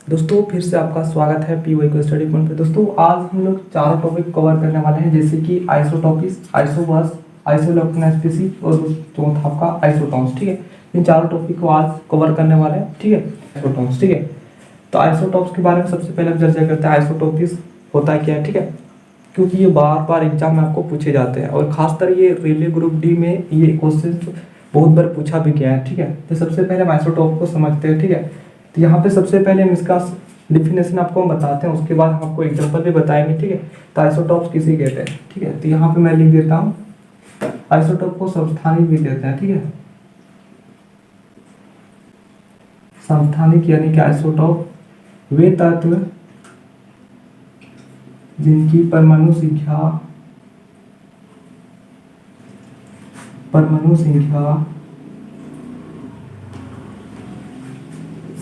दोस्तों फिर से आपका स्वागत है पीवाई को स्टडी पॉइंट पे। दोस्तों आज हम लोग चारों टॉपिक कवर करने वाले हैं, जैसे कि आइसोटॉपिक्स, आइसोबर्स, आइसोइलेक्ट्रोनेस्पेसी और चौथा आपका आइसोटॉन्स। ठीक है, इन चारों टॉपिक को आज कवर करने वाले हैं। ठीक है, आइसोटॉन्स। ठीक है, तो आइसोटॉप्स के बारे में सबसे पहले हम चर्चा करते हैं। आइसोटॉपिक्स होता क्या है? ठीक है, क्योंकि ये बार बार एग्जाम में आपको पूछे जाते हैं और खासकर ये रेलवे ग्रुप डी में ये क्वेश्चन बहुत बार पूछा भी गया है। ठीक है, तो सबसे पहले हम आइसोटॉप को समझते हैं। ठीक है, तो यहाँ पे सबसे पहले हम इसका डिफिनेशन आपको हम बताते हैं, उसके बाद हम आपको एग्जांपल भी बताएंगे। ठीक है, तो आइसोटॉप्स किसे कहते हैं? ठीक है, तो यहाँ पे मैं लिख देता हूँ, आइसोटॉप को समस्थानिक भी कहते हैं। ठीक है, समस्थानिक यानी कि आइसोटॉप वे तत्व जिनकी परमाणु संख्या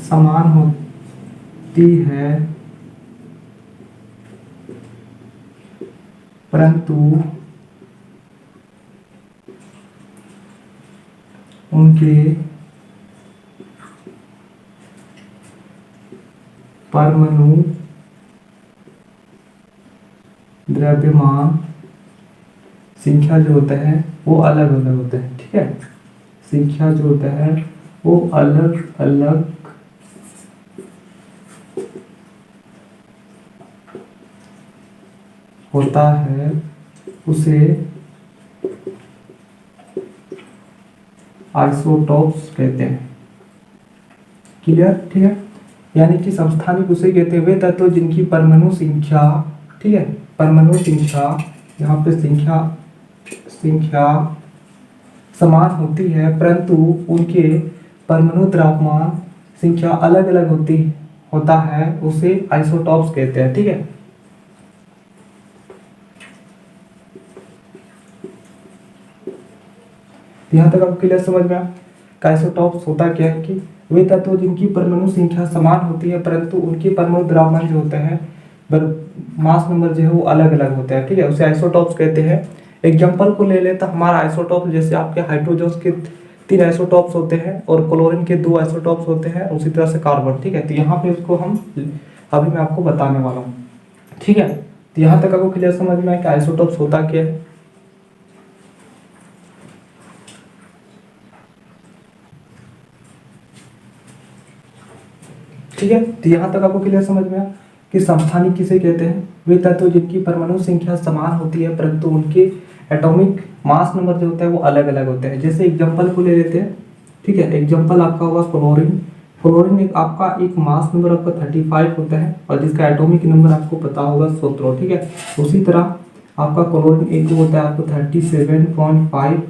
समान होती है, परंतु उनके परमाणु द्रव्यमान संख्या जो होता है वो अलग अलग होता है। ठीक है, संख्या जो होता है वो अलग अलग होता है, उसे आइसोटॉप्स कहते हैं। क्लियर? ठीक है, यानी कि समस्थानिक उसे कहते हैं वे तत्व जिनकी परमाणु संख्या, ठीक है, परमाणु संख्या, यहाँ पे संख्या समान होती है, परंतु उनके परमाणु द्रव्यमान संख्या अलग अलग होता है, उसे आइसोटॉप्स कहते हैं। ठीक है, यहाँ तक आपको क्लियर समझ में आया? आइसोटॉप्स होता क्या है कि वे तत्व जिनकी परमाणु संख्या समान होती है, परंतु उनके परमाणु द्रव्यमान जो होते हैं, मास नंबर जो है वो अलग अलग होते हैं। ठीक है, उसे आइसोटॉप्स कहते हैं। एग्जांपल को ले लेते हमारा आइसोटॉप, जैसे आपके हाइड्रोजन के 3 आइसोटॉप्स होते हैं और क्लोरीन के 2 आइसोटॉप्स होते हैं, उसी तरह से कार्बन। ठीक है, तो यहाँ पे उसको हम अभी मैं आपको बताने वाला हूँ। ठीक है, तो यहाँ तक आपको क्लियर समझ में आया कि आइसोटॉप्स होता क्या है? ठीक है, तो यहाँ तक आपको क्लियर समझ में आया कि समस्थानिक किसे कहते हैं? वे तत्व जिनकी परमाणु संख्या समान होती है, परंतु उनके एटॉमिक मास नंबर जो होता है वो अलग अलग होते हैं। जैसे एग्जांपल को ले लेते हैं। ठीक है, एग्जांपल आपका होगा क्लोरीन। क्लोरीन एक आपका एक मास नंबर आपका 35 होता है और जिसका एटॉमिक नंबर आपको पता होगा 17। ठीक है, उसी तरह आपका क्लोरीन एक जो होता है आपको 37.5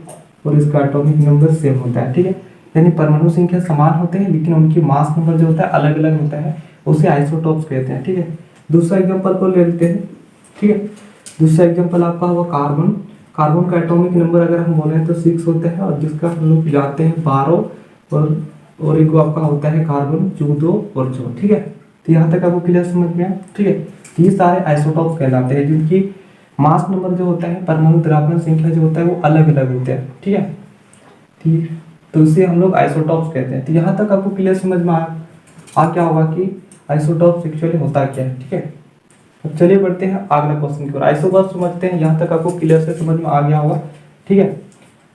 और इसका एटॉमिक नंबर सेम होता है। ठीक है, यानी परमाणु संख्या समान होते हैं लेकिन उनकी मास नंबर जो होता है अलग अलग होता है, उसे आइसोटॉप्स कहते हैं। ठीक है, दूसरा एग्जांपल को ले लेते हैं। ठीक है, दूसरा एग्जांपल आपका होगा कार्बन। कार्बन का एटॉमिक नंबर अगर हम बोले तो 6 होता है और जिसका हम लोग जानते हैं 12 और एक आपका होता है कार्बन 14 और 4। ठीक है, तो यहाँ तक आपको क्लियर समझ में आया? ठीक है, ये सारे आइसोटॉप्स कहलाते हैं जिनकी मास नंबर जो होता है, परमाणु द्रव्यमान संख्या जो होता है वो अलग अलग होते हैं। ठीक है, ठीक, तो इसे हम लोग आइसोटॉप्स कहते हैं। तो यहाँ तक आपको क्लियर समझ में आ क्या होगा कि आइसोटॉप्स एक्चुअली होता क्या है। ठीक है, अब चलिए बढ़ते हैं अगला क्वेश्चन की ओर। आइसोबर्स समझते हैं, यहाँ तक आपको क्लियर से समझ में आ गया होगा। ठीक है,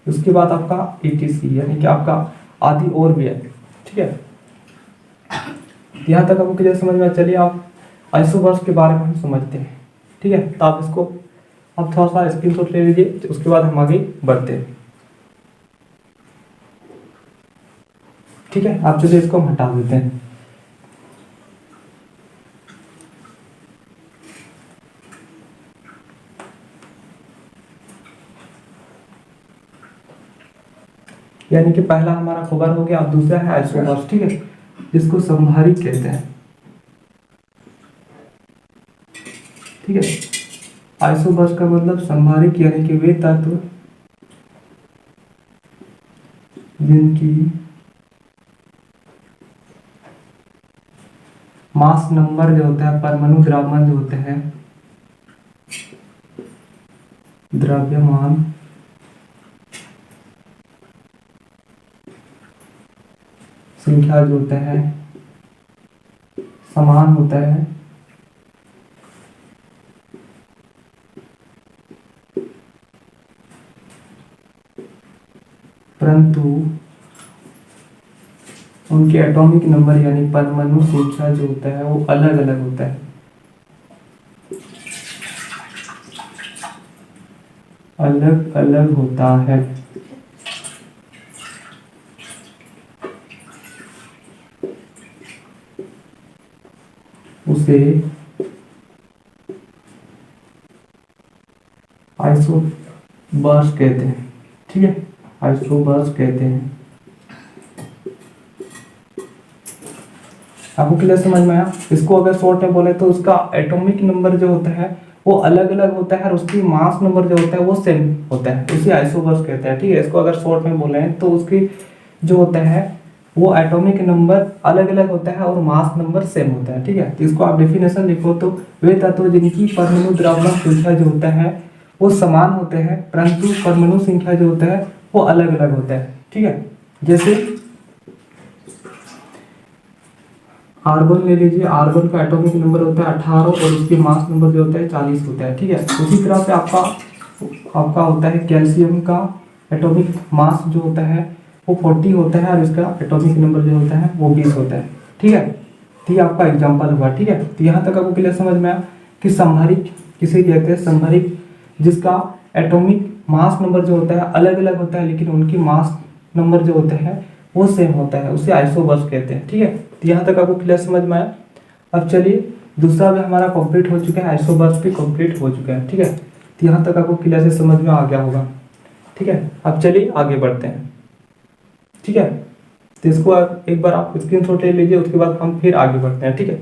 उसके बाद आपका ETC यानी कि आपका आदि और भी है। ठीक है, यहाँ तक आपको क्लियर समझ में। चलिए आप आइसोबर्स के बारे में हम समझते हैं। ठीक है, तो आप इसको आप थोड़ा सा स्क्रीनशॉट ले लीजिए, उसके बाद हम आगे बढ़ते हैं। ठीक है, आप चलिए इसको हम हटा देते हैं। यानी कि पहला हमारा कवर हो गया, अब दूसरा है आइसोबर्स। ठीक है, जिसको संभारिक कहते हैं। ठीक है, आइसोबर्स का मतलब संभारिक यानी कि वे तत्व जिनकी मास नंबर जो होता है, परमाणु द्रव्यमान जो होते हैं, द्रव्यमान संख्या जो होता है समान होता है परंतु उनके एटॉमिक नंबर यानी परमाणु संख्या जो होता है वो अलग अलग होता है, अलग अलग होता है। उसे आइसोबर्स कहते हैं, ठीक है, आइसोबर्स कहते हैं। आपको क्लियर समझ में आया? इसको अगर शॉर्ट में बोले तो उसका एटॉमिक नंबर जो होता है वो अलग अलग होता है और उसकी मास नंबर जो होता है वो सेम होता है, उसे आइसोबर्स कहते हैं, ठीक है। इसको अगर शॉर्ट में बोले तो उसकी जो होता है वो एटॉमिक नंबर अलग अलग होता है और मास नंबर सेम होता है, ठीक है। तो इसको आप डेफिनेशन लिखो तो वे तत्व जिनकी परमाणु द्रव्यमान संख्या जो होता है वो समान होते हैं परंतु परमाणु संख्या जो होता है वो अलग अलग होता है, ठीक है। जैसे आर्गन ले लीजिए, आर्गन का एटॉमिक नंबर होता है 18 और उसकी मास नंबर जो होता है 40 होता है, ठीक है। उसी तरह से आपका होता है कैल्शियम का एटॉमिक मास जो होता है वो 40 होता है और इसका एटॉमिक नंबर जो होता है वो 20 होता है, ठीक है। तो ये आपका एग्जांपल हुआ, ठीक है। तो यहाँ तक आपको क्लियर समझ में आया कि समहारिक किसे कहते हैं? समहारिक जिसका एटॉमिक मास नंबर जो होता है अलग अलग होता है लेकिन उनकी मास नंबर जो होता है वो सेम होता है, उसे आइसोबर्स कहते हैं, ठीक है। तो यहाँ तक आपको क्लियर समझ में आया। अब चलिए दूसरा भी हमारा कंप्लीट हो चुका है, आइसोबर्स भी कंप्लीट हो चुका है, ठीक है। तो यहाँ तक आपको क्लियर से समझ में आ गया होगा, ठीक है। अब चलिए आगे बढ़ते हैं, ठीक है। तो इसको एक बार आप स्क्रीनशॉट ले लीजिए, उसके बाद हम फिर आगे बढ़ते हैं, ठीक है।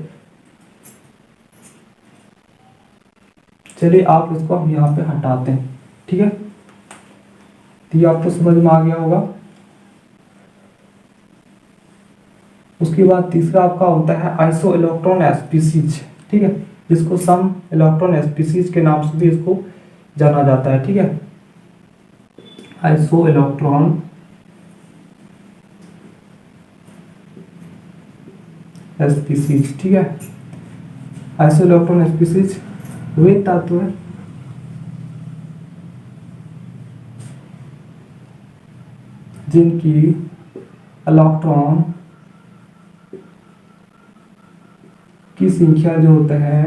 चलिए आप इसको हम यहाँ पे हटाते हैं, ठीक है। तो ये आपको समझ में आ गया होगा। उसके बाद तीसरा आपका होता है आइसो इलेक्ट्रॉन स्पीसीज, ठीक है, जिसको सम इलेक्ट्रॉन स्पीसीज के नाम से भी इसको जाना जाता है, ठीक है। आइसो इलेक्ट्रॉन स्पीसीज, ठीक है। आइसो इलेक्ट्रॉन स्पीसीज वे तत्व जिनकी इलेक्ट्रॉन की संख्या जो होता है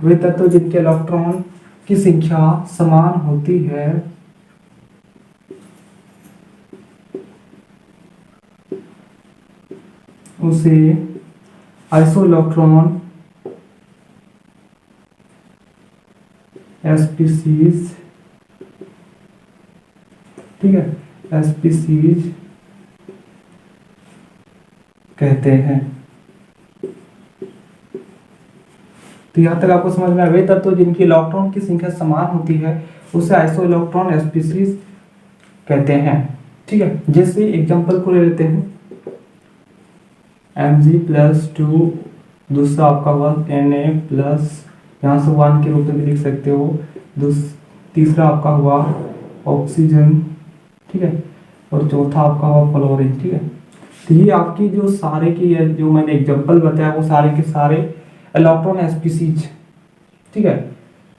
वे तत्व जिनके इलेक्ट्रॉन की संख्या समान होती है उसे आइसो इलेक्ट्रॉन स्पीसीज, ठीक है, स्पीसीज कहते हैं। तो यहाँ तक आपको समझ में आया। वे तत्व जिनकी इलेक्ट्रॉन की संख्या समान होती है उसे आइसो इलेक्ट्रॉन स्पीसीज कहते हैं, ठीक है। जैसे एग्जांपल को ले लेते हैं, Mg+2, दूसरा आपका हुआ Na+, यहाँ से 1 के रूप में भी लिख सकते हो, तीसरा आपका हुआ ऑक्सीजन, ठीक है, और चौथा आपका हुआ फ्लोरीन, ठीक है। तो ये आपकी जो सारे की जो मैंने एग्जांपल बताया वो सारे के सारे इलेक्ट्रॉन स्पीसीज, ठीक है,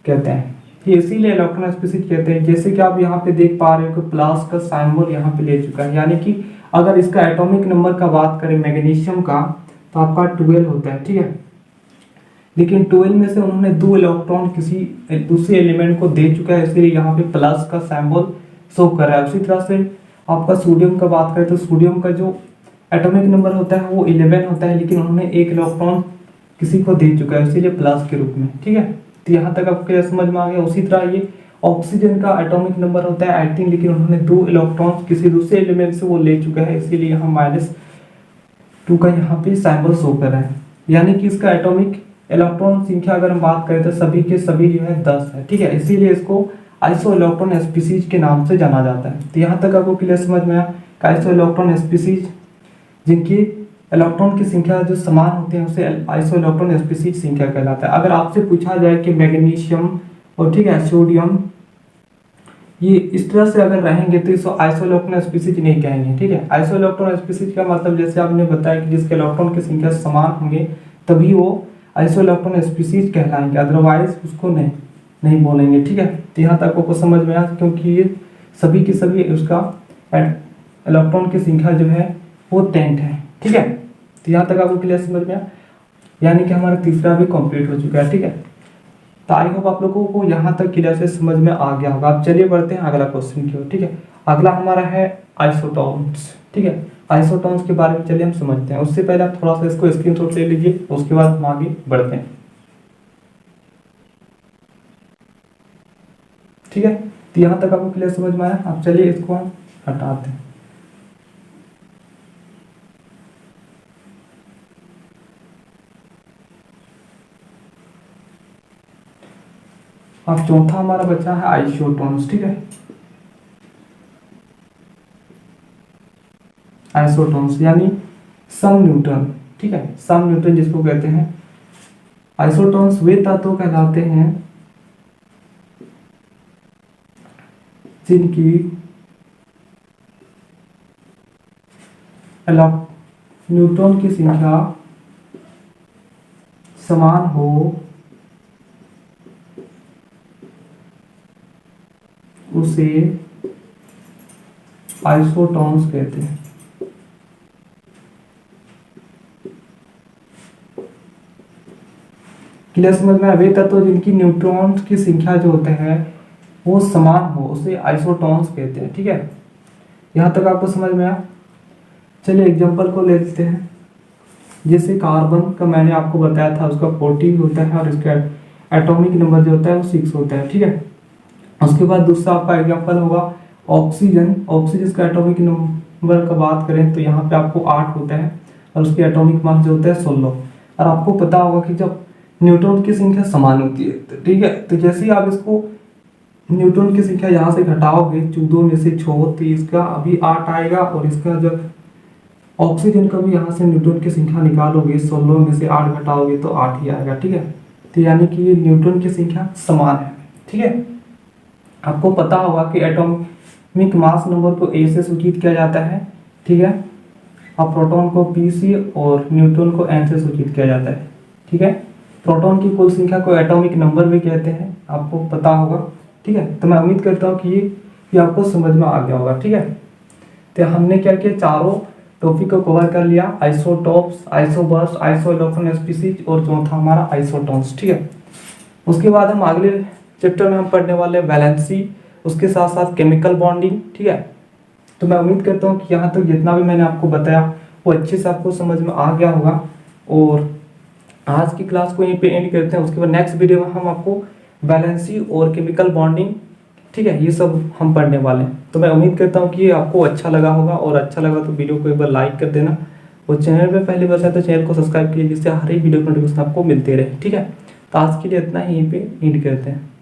कहते हैं। ये इसीलिए इलेक्ट्रॉन स्पीसीज कहते हैं। जैसे कि आप यहाँ पे देख पा रहे हो कि प्लस का सिंबल यहाँ पे ले चुका है, यानी कि अगर इसका एटॉमिक नंबर का बात करें मैग्नीशियम का तो आपका 12 होता है, ठीक है। लेकिन 12 में से उन्होंने 2 इलेक्ट्रॉन किसी दूसरे एलिमेंट को दे चुका है, इसलिए यहाँ पे प्लस का सिंबल शो कर रहा है। उसी तरह से आपका सोडियम का बात करें तो सोडियम का जो एटॉमिक नंबर होता है वो 11 होता है, लेकिन उन्होंने 1 इलेक्ट्रॉन किसी को दे चुका है, इसीलिए प्लस के रूप में, ठीक है। तो यहाँ तक आपको समझ में आ गया। उसी तरह ये ऑक्सीजन का एटॉमिक नंबर होता है 18, लेकिन उन्होंने 2 इलेक्ट्रॉन किसी दूसरे एलिमेंट से वो ले चुका है, इसीलिए यहाँ -2 का यहाँ पे सिंबल शो कर रहा है। यानी कि इसका एटॉमिक इलेक्ट्रॉन संख्या अगर हम बात करें तो सभी के सभी जो है 10 है, ठीक है। इसीलिए इसको आइसो इलेक्ट्रॉन स्पीसीज के नाम से जाना जाता है। तो यहाँ तक आपको क्लियर समझ में आया। आइसो इलेक्ट्रॉन स्पीसीज जिनकी इलेक्ट्रॉन की संख्या जो समान होते हैं उसे आइसो इलेक्ट्रॉन स्पीसीज संख्या कहलाता है। अगर आपसे पूछा जाए कि मैग्नीशियम और ठीक है सोडियम ये इस तरह से अगर रहेंगे तो इसको आइसोइलेक्ट्रॉन स्पीसीज नहीं कहेंगे, ठीक है। आइसोइलेक्ट्रॉन स्पीसीज का मतलब जैसे आपने बताया कि जिसके इलेक्ट्रॉन की संख्या समान होंगे तभी वो आइसोइलेक्ट्रॉन स्पीसीज कहलाएंगे, अदरवाइज उसको नहीं बोलेंगे, ठीक है। तो यहाँ तक आपको समझ में आया, क्योंकि ये सभी की सभी उसका इलेक्ट्रॉन की संख्या जो है वो 10 है, ठीक है। तो यहाँ तक आपको क्लियर समझ में आया, यानी कि हमारा तीसरा भी कंप्लीट हो चुका है, ठीक है। तो आई होप आप लोगों को यहाँ तक क्लियर से समझ में आ गया होगा। अब चलिए बढ़ते हैं अगला क्वेश्चन की ओर, ठीक है। अगला हमारा है आइसोटोन्स, ठीक है। आइसोटोन्स के बारे में चलिए हम समझते हैं। उससे पहले आप थोड़ा सा इसको स्क्रीनशॉट ले लीजिए, उसके बाद हम आगे बढ़ते हैं, ठीक है। तो यहाँ तक आपको क्लियर समझ में आया। अब चलिए इसको हम हटाते हैं। अब चौथा हमारा बचा है आइसोटोन्स, ठीक है। आइसोटोन्स यानी सम न्यूट्रन, ठीक है। सम न्यूट्रन जिसको कहते हैं। आइसोटोन्स वे तत्व कहलाते हैं जिनकी न्यूट्रॉन की संख्या समान हो, उसे आइसोटोन्स कहते हैं। क्लियर समझ में? वे तत्व जिनकी न्यूट्रॉन्स की संख्या जो होते हैं वो समान हो उसे आइसोटोन्स कहते हैं, ठीक है। यहां तक आपको समझ में आया। चलिए एग्जांपल को ले लेते हैं। जैसे कार्बन का मैंने आपको बताया था, उसका 14 होता है और इसका एटॉमिक नंबर जो होता है वो 6 होता है, ठीक है। उसके बाद दूसरा आपका एग्जांपल होगा ऑक्सीजन। ऑक्सीजन का एटॉमिक नंबर का बात करें तो यहाँ पे आपको 8 होता है और उसके एटॉमिक मास जो होता है 16। और आपको पता होगा कि जब न्यूट्रॉन की संख्या समान होती है तो ठीक है, तो जैसे ही आप इसको न्यूट्रॉन की संख्या यहाँ से घटाओगे 14 में से 6 तो इसका अभी 8 आएगा, और इसका जब ऑक्सीजन का भी यहाँ से न्यूट्रॉन की संख्या निकालोगे 16 में से 8 घटाओगे तो 8 ही आएगा, ठीक है। तो यानी कि ये न्यूट्रॉन की संख्या समान है, ठीक है। आपको पता होगा कि एटॉमिक मास नंबर को ए से सूचित किया जाता है, ठीक है। और प्रोटॉन को पी से और न्यूट्रॉन को एन से सूचित किया जाता है, ठीक है। प्रोटॉन की कुल संख्या को एटॉमिक नंबर भी कहते हैं, आपको पता होगा, ठीक है। तो मैं उम्मीद करता हूँ कि ये आपको समझ में आ गया होगा, ठीक है। तो हमने क्या किया, चारों टॉपिक को कवर कर लिया, आइसोटोप्स, आइसोबर्स्ट, आइसोइलेक्ट्रॉन स्पीसीज और चौथा हमारा आइसोटोन्स, ठीक है। उसके बाद हम अगले चैप्टर में हम पढ़ने वाले वैलेंसी, उसके साथ साथ केमिकल बॉन्डिंग, ठीक है। तो मैं उम्मीद करता हूँ कि यहाँ तक जितना भी मैंने आपको बताया वो अच्छे से आपको समझ में आ गया होगा। और आज की क्लास को यहीं पे एंड करते हैं। उसके बाद नेक्स्ट वीडियो में हम आपको वैलेंसी और केमिकल बॉन्डिंग, ठीक है, ये सब हम पढ़ने वाले हैं। तो मैं उम्मीद करता हूँ कि ये आपको अच्छा लगा होगा, और अच्छा लगा तो वीडियो को एक बार लाइक कर देना, और चैनल पे पहली बार आए तो चैनल को सब्सक्राइब कीजिए, जिससे हर एक वीडियो की नोटिफिकेशन आपको मिलते रहे, ठीक है। तो आज के लिए इतना ही, यहीं पे एंड करते हैं।